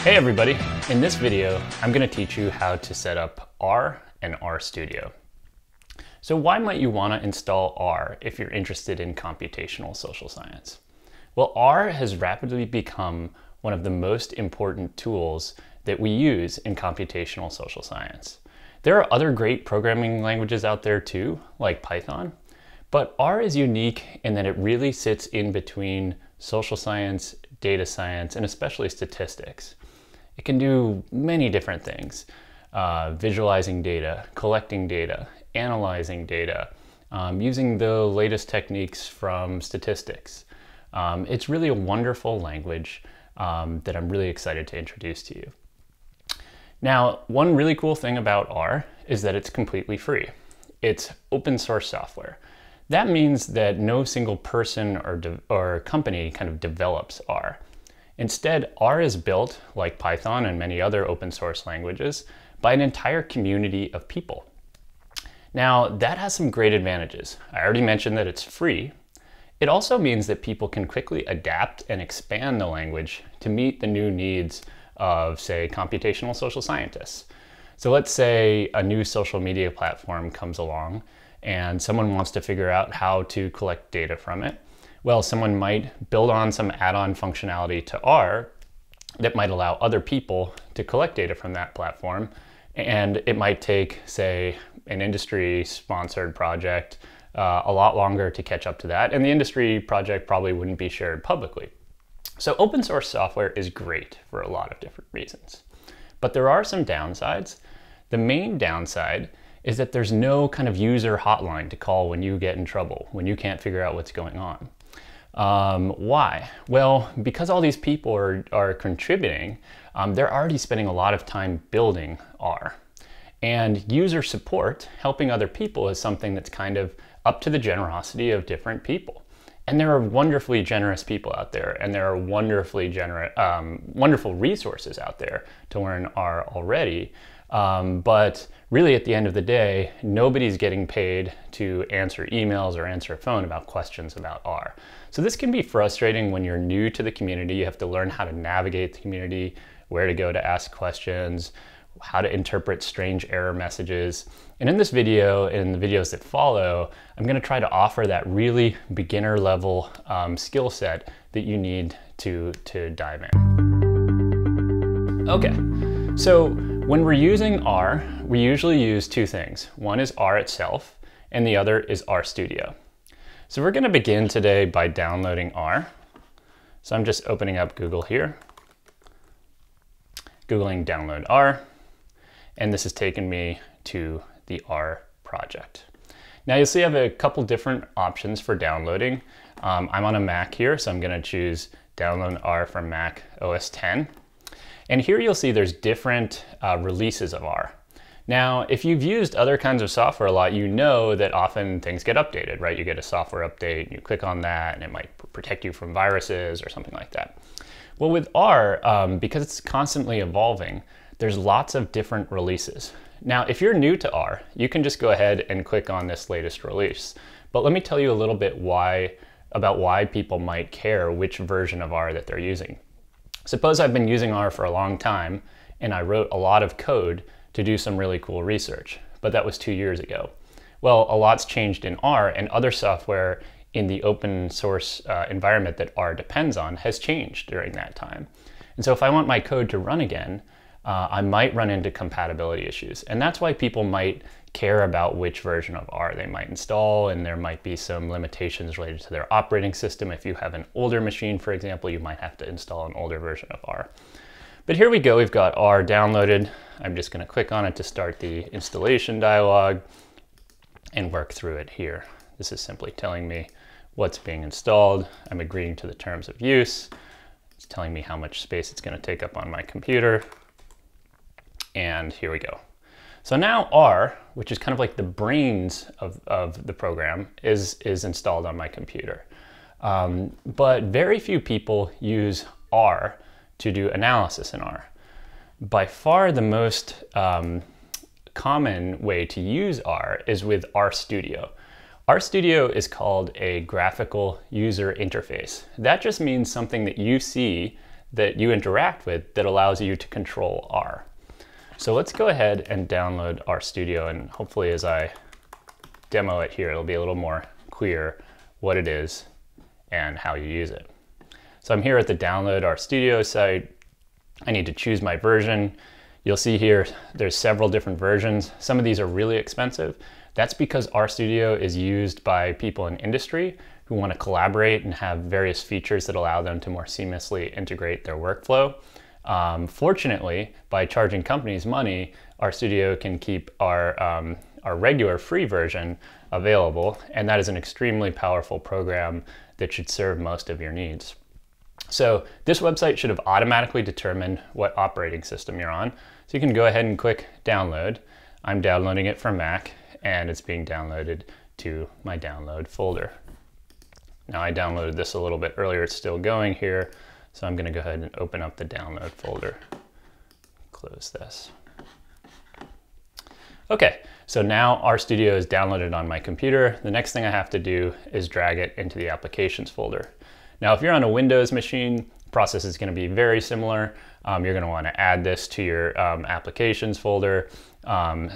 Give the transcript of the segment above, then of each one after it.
Hey everybody, in this video I'm going to teach you how to set up R and RStudio. So why might you want to install R if you're interested in computational social science? Well, R has rapidly become one of the most important tools that we use in computational social science. There are other great programming languages out there too, like Python, but R is unique in that it really sits in between social science, data science, and especially statistics. It can do many different things, visualizing data, collecting data, analyzing data, using the latest techniques from statistics. It's really a wonderful language that I'm really excited to introduce to you. Now, one really cool thing about R is that it's completely free. It's open source software. That means that no single person or company kind of develops R. Instead, R is built, like Python and many other open source languages, by an entire community of people. Now, that has some great advantages. I already mentioned that it's free. It also means that people can quickly adapt and expand the language to meet the new needs of, say, computational social scientists. So let's say a new social media platform comes along and someone wants to figure out how to collect data from it. Well, someone might build on some add-on functionality to R that might allow other people to collect data from that platform. And it might take, say, an industry-sponsored project a lot longer to catch up to that. And the industry project probably wouldn't be shared publicly. So open source software is great for a lot of different reasons. But there are some downsides. The main downside is that there's no kind of user hotline to call when you get in trouble, when you can't figure out what's going on. Why? Well, because all these people are contributing, they're already spending a lot of time building R. And user support, helping other people, is something that's kind of up to the generosity of different people. And there are wonderfully generous people out there, and there are wonderfully wonderful resources out there to learn R already. But really, at the end of the day, nobody's getting paid to answer emails or answer a phone about questions about R. So this can be frustrating when you're new to the community. You have to learn how to navigate the community, where to go to ask questions, how to interpret strange error messages. And in this video, and in the videos that follow, I'm going to try to offer that really beginner level skill set that you need to dive in. Okay, so when we're using R, we usually use two things. One is R itself, and the other is RStudio. So we're going to begin today by downloading R. So I'm just opening up Google here, Googling download R, and this has taken me to the R project. Now you'll see I have a couple different options for downloading. I'm on a Mac here, so I'm going to choose download R from Mac OS X. And here you'll see there's different releases of R. Now, if you've used other kinds of software a lot, you know that often things get updated, right? You get a software update, you click on that, and it might protect you from viruses or something like that. Well, with R, because it's constantly evolving, there's lots of different releases. Now, if you're new to R, you can just go ahead and click on this latest release. But let me tell you a little bit about why people might care which version of R that they're using. Suppose I've been using R for a long time, and I wrote a lot of code to do some really cool research, but that was 2 years ago. Well, a lot's changed in R, and other software in the open source environment that R depends on has changed during that time. And so if I want my code to run again, I might run into compatibility issues. And that's why people might care about which version of R they might install, and there might be some limitations related to their operating system. If you have an older machine, for example, you might have to install an older version of R. But here we go, we've got R downloaded. I'm just going to click on it to start the installation dialog and work through it here. This is simply telling me what's being installed. I'm agreeing to the terms of use. It's telling me how much space it's going to take up on my computer. And here we go. So now R, which is kind of like the brains of the program, is installed on my computer. But very few people use R to do analysis in R. By far the most common way to use R is with RStudio. RStudio is called a graphical user interface. That just means something that you see that you interact with that allows you to control R. So let's go ahead and download RStudio, and hopefully as I demo it here, it'll be a little more clear what it is and how you use it. So I'm here at the Download RStudio site. I need to choose my version. You'll see here there's several different versions. Some of these are really expensive. That's because RStudio is used by people in industry who want to collaborate and have various features that allow them to more seamlessly integrate their workflow. Fortunately, by charging companies money, RStudio can keep our regular free version available, and that is an extremely powerful program that should serve most of your needs. So this website should have automatically determined what operating system you're on. So you can go ahead and click download. I'm downloading it from Mac, and it's being downloaded to my download folder. Now I downloaded this a little bit earlier, it's still going here. So I'm gonna go ahead and open up the download folder. Close this. Okay, so now RStudio is downloaded on my computer. The next thing I have to do is drag it into the applications folder. Now, if you're on a Windows machine, the process is going to be very similar. You're going to want to add this to your applications folder.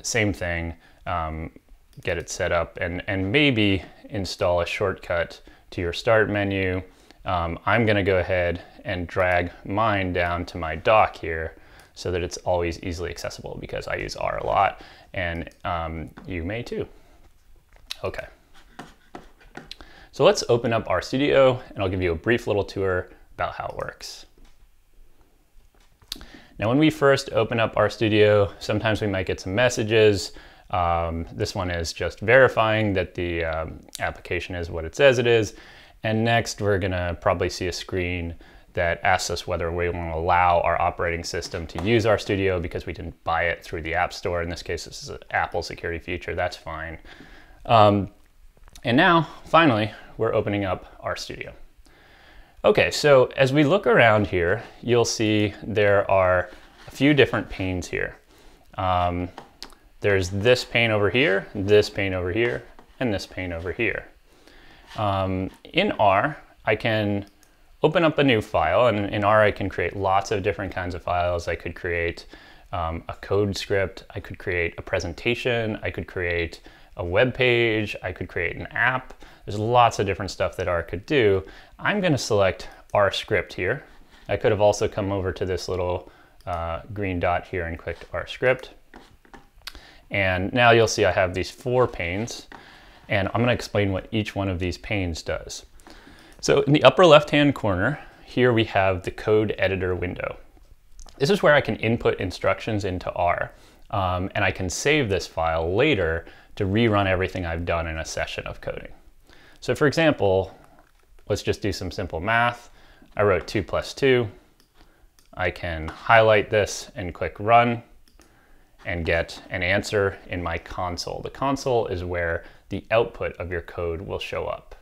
Same thing, get it set up and maybe install a shortcut to your start menu. I'm going to go ahead and drag mine down to my dock here so that it's always easily accessible, because I use R a lot, and you may too. Okay. So let's open up RStudio, and I'll give you a brief little tour about how it works. Now, when we first open up RStudio, sometimes we might get some messages. This one is just verifying that the application is what it says it is. And next, we're gonna probably see a screen that asks us whether we want to allow our operating system to use RStudio because we didn't buy it through the App Store. In this case, this is an Apple security feature, that's fine. And now, finally, we're opening up RStudio. Okay, so as we look around here, you'll see there are a few different panes here. There's this pane over here, this pane over here, and this pane over here. In R, I can open up a new file, and in R I can create lots of different kinds of files. I could create a code script, I could create a presentation, I could create a web page, I could create an app. There's lots of different stuff that R could do. I'm going to select R script here. I could have also come over to this little green dot here and clicked R script. And now you'll see I have these 4 panes, and I'm going to explain what each one of these panes does. So in the upper left-hand corner, here we have the code editor window. This is where I can input instructions into R, and I can save this file later to rerun everything I've done in a session of coding. So for example, let's just do some simple math. I wrote 2 + 2. I can highlight this and click run and get an answer in my console. The console is where the output of your code will show up.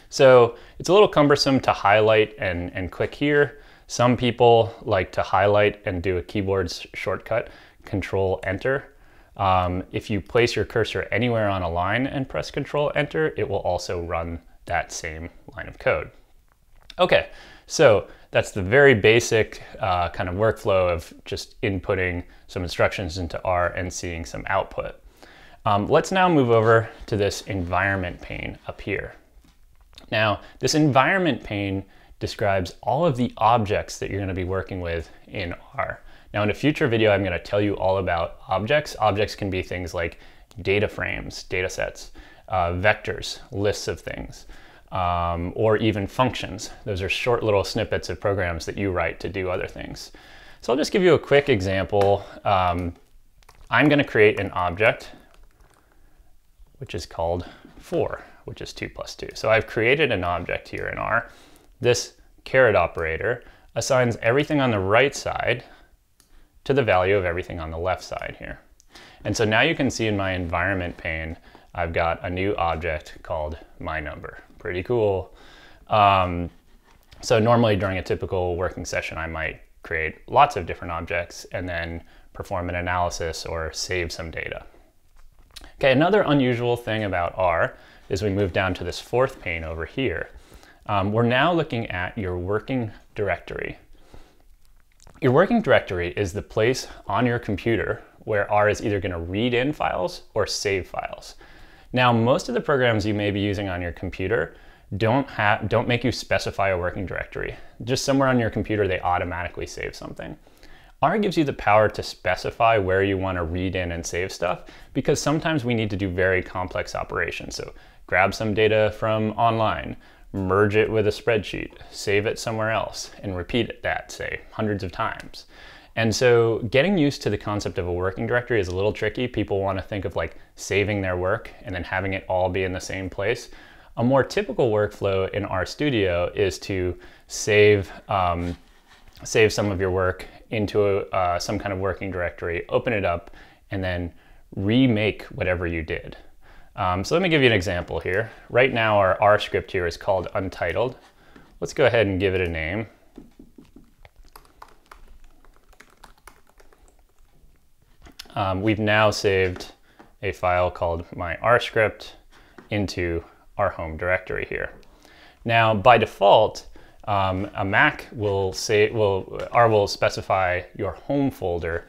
So it's a little cumbersome to highlight and click here. Some people like to highlight and do a keyboard shortcut, Control Enter. If you place your cursor anywhere on a line and press Control Enter, it will also run that same line of code. Okay, so that's the very basic kind of workflow of just inputting some instructions into R and seeing some output. Let's now move over to this environment pane up here. Now, this environment pane describes all of the objects that you're going to be working with in R. Now, in a future video, I'm going to tell you all about objects. Objects can be things like data frames, data sets, vectors, lists of things, or even functions. Those are short little snippets of programs that you write to do other things. So I'll just give you a quick example. I'm going to create an object, which is called 4, which is 2 + 2. So I've created an object here in R. This caret operator assigns everything on the right side to the value of everything on the left side here. And so now you can see in my environment pane, I've got a new object called my number. Pretty cool. So normally during a typical working session, I might create lots of different objects and then perform an analysis or save some data. Okay, another unusual thing about R is we move down to this 4th pane over here. We're now looking at your working directory. Your working directory is the place on your computer where R is either going to read in files or save files. Now, most of the programs you may be using on your computer don't make you specify a working directory. Just somewhere on your computer, they automatically save something. R gives you the power to specify where you want to read in and save stuff, because sometimes we need to do very complex operations. So grab some data from online, merge it with a spreadsheet, save it somewhere else, and repeat that, say, hundreds of times. And so getting used to the concept of a working directory is a little tricky. People want to think of like saving their work and then having it all be in the same place. A more typical workflow in RStudio is to save some of your work into some kind of working directory, open it up, and then remake whatever you did. So let me give you an example here. Right now our R script here is called Untitled. Let's go ahead and give it a name. We've now saved a file called my R script into our home directory here. Now, by default, a Mac will R will specify your home folder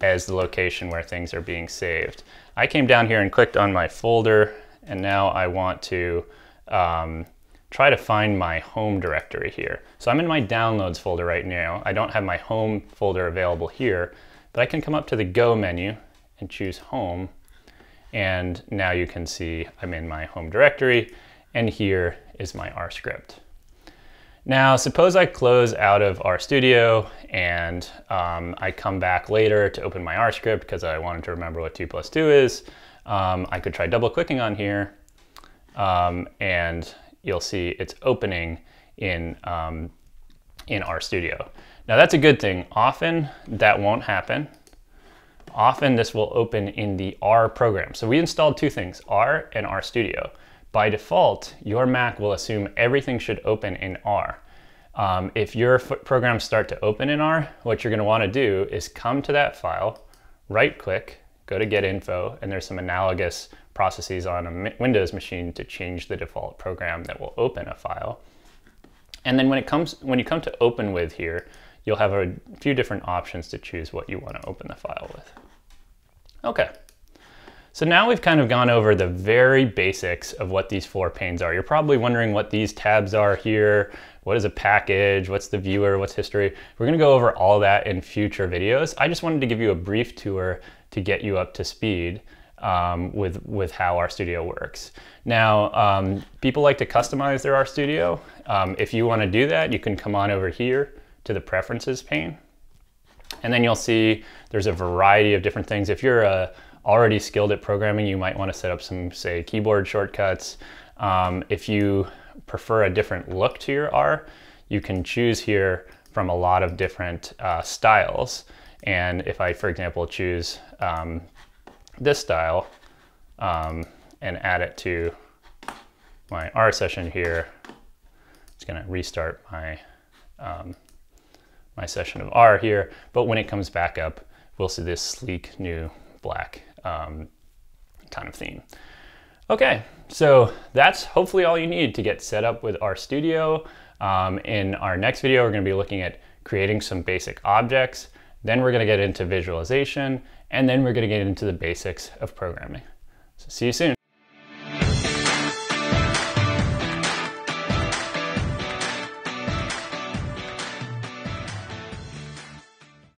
as the location where things are being saved. I came down here and clicked on my folder, and now I want to try to find my home directory here. So I'm in my downloads folder right now. I don't have my home folder available here, but I can come up to the Go menu and choose Home, and now you can see I'm in my home directory, and here is my R script. Now, suppose I close out of RStudio and I come back later to open my R script because I wanted to remember what 2 + 2 is. I could try double clicking on here, and you'll see it's opening in RStudio. Now that's a good thing. Often that won't happen. Often this will open in the R program. So we installed 2 things, R and RStudio. By default, your Mac will assume everything should open in R. If your programs start to open in R, what you're going to want to do is come to that file, right-click, go to Get Info, and there's some analogous processes on a Windows machine to change the default program that will open a file. And then when you come to Open With here, you'll have a few different options to choose what you want to open the file with. Okay. So now we've kind of gone over the very basics of what these 4 panes are. You're probably wondering what these tabs are here. What is a package? What's the viewer? What's history? We're going to go over all that in future videos. I just wanted to give you a brief tour to get you up to speed with how RStudio works. Now, people like to customize their RStudio. If you want to do that, you can come on over here to the Preferences pane. And then you'll see there's a variety of different things. If you're already skilled at programming, you might want to set up some, say, keyboard shortcuts. If you prefer a different look to your R, you can choose here from a lot of different styles. And if I, for example, choose this style and add it to my R session here, it's going to restart my my session of R here. But when it comes back up, we'll see this sleek new black kind of theme. Okay, so that's hopefully all you need to get set up with RStudio. In our next video, we're going to be looking at creating some basic objects. Then we're going to get into visualization, and then we're going to get into the basics of programming. So see you soon.